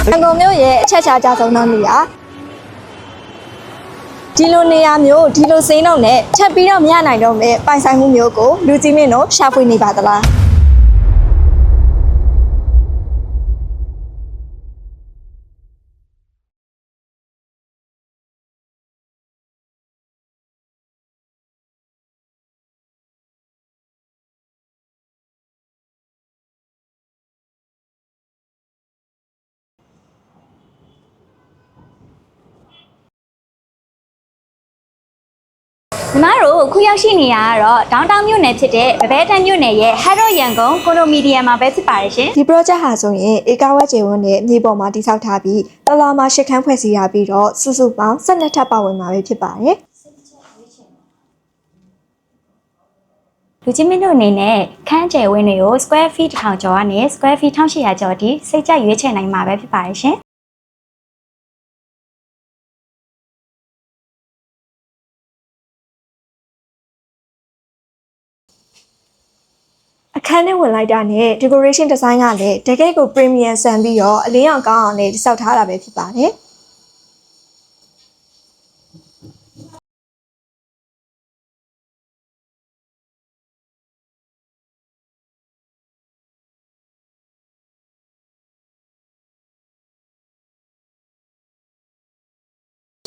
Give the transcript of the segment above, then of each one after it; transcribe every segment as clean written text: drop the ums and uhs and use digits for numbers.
ရန်ကုန်မြို့ရဲ့အချက်ချာကြဆုံးသောနေရာဒီလိုနေရာမျိုးဒီလိုစိမ်းတော့နဲ့ချက်ပြီးတော့မရနိုင်တော့မဲ့ပိုင်ဆိုင်မှုမျိုးကိုလူကြီးမင်းတို့ရှာဖွေနေပါသလားညီမတို့ခုရောက်ရှိနေရတော့ဒေါင်းတောင်မြို့နယ်ဖြစ်တဲ့ဗဘဲတန်းမြို့နယ်ရဲ့ Harrow ရန်ကုန်ကွန်ဒိုမီနီယမ်မှာပဲဖြစ်ပါတယ်ရှင် ဒီ project ဟာဆိုရင်ဧကဝက်ကျေဝန်းနဲ့မြေပေါ်မှာတည်ဆောက်ထားပြီးတလာမှာရှစ်ခန်းဖွဲ့စည်းရပြီးတော့စုစုပေါင်း12ထပ်ပါဝင်မှာပဲဖြစ်ပါတယ်လူကြီးမင်းတို့အနေနဲ့ခန်းကျယ်ဝင်းတွေကို square feet 1000ကျော်ကနေ square feet 1800ကျော်ထိစိတ်ကြိုက်ရွေးချယ်နိုင်မှာပဲဖြစ်ပါတယ်ရှင်အခန်းထဲဝင်လိုက်တာနဲ့ decoration design ကလည်းတကယ့်ကို premium ဆန်ပြီးတော့အလင်းရောင်ကောင်းအောင်လည်းစောက်ထားတာပဲဖြစ်ပါတယ်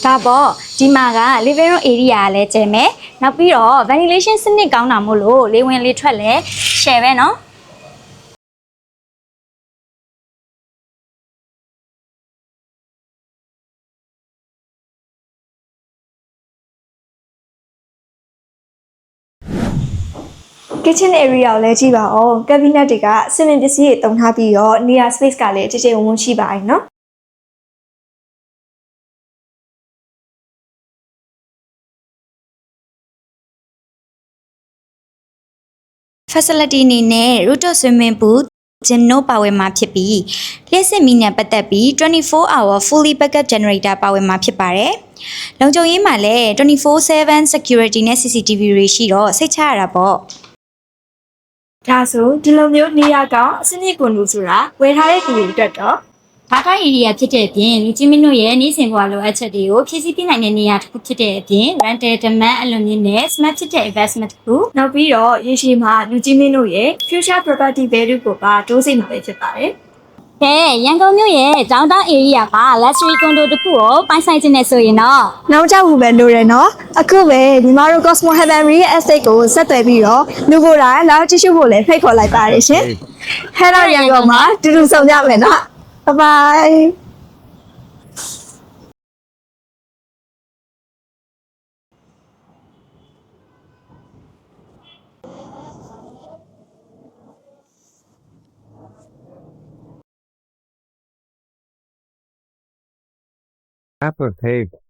ဒါပေါ့ဒီမှာက living room area ကလည်းကျယ်မယ်နောက်ပြီးတော့ ventilation စနစ်ကောင်းတာမို့လို့လေဝင်လေထွက်လည်း share ပဲเนาะkitchen area ကိုလည်းကြည့်ပါဦး cabinet တွေကစင်မင်ပစ္စည်းတွေတုံထားပြီးတော့နေရာ space ကလည်းကြည်ကြည်ဝန်းဝန်းရှိပါတယ်နော် facility အနေနဲ့ rooftop swimming pool gym တို့ပါဝင်မှာဖြစ်ပြီးလျှက်စစ်မီးနဲ့ပတ်သက်ပြီး24 hour fully backup generator ပါဝင်မှာဖြစ်ပါတယ်။လုံခြုံရေးမှာလည်း24/7 security နဲ့ CCTV တွေရှိတော့စိတ်ချရတာပေါ့။ဒါဆိုဒီလိုမျိုးနေရာကောင်းအစနစ်ကွန်လူဆိုတာဝယ်ထားတဲ့သူတွေအတွက်တော့ ဘာသာ area ဖြစ်တဲ့အပြင်လူကြီးမင်းတို့ရဲ့နေ့စဉ်ဘဝလိုအပ်ချက်တွေကိုဖြည့်ဆည်းပြနိုင်တဲ့နေရာတစ်ခုဖြစ်တဲ့အပြင် rental demand အလွန်မြင့်နဲ့ smart ဖြစ်တဲ့ investment တစ်ခု နောက်ပြီးတော့ရေရှည်မှာလူကြီးမင်းတို့ရဲ့ future property value ကိုပါတိုးစိတ်မှာပဲဖြစ်ပါတယ်ကဲရန်ကုန်မြို့ရဲ့ downtown area က luxury condo တစ်ခုကိုပိုင်ဆိုင်ခြင်းနဲ့ဆိုရင်တော့ နောက်ကြောက်ဘူးပဲလို့ရနော်အခုပဲညီမတို့ Cosmo Heavenly Estate ကိုဆက်သွယ်ပြီးတော့လူကိုယ်တိုင်လာကြည့်ရှုဖို့လည်းဖိတ်ခေါ်လိုက်ပါတယ်ရှင် Hello ရန်ကုန်မှာတူတူဆောင်ကြမယ်နော် Bye bye Apple Pay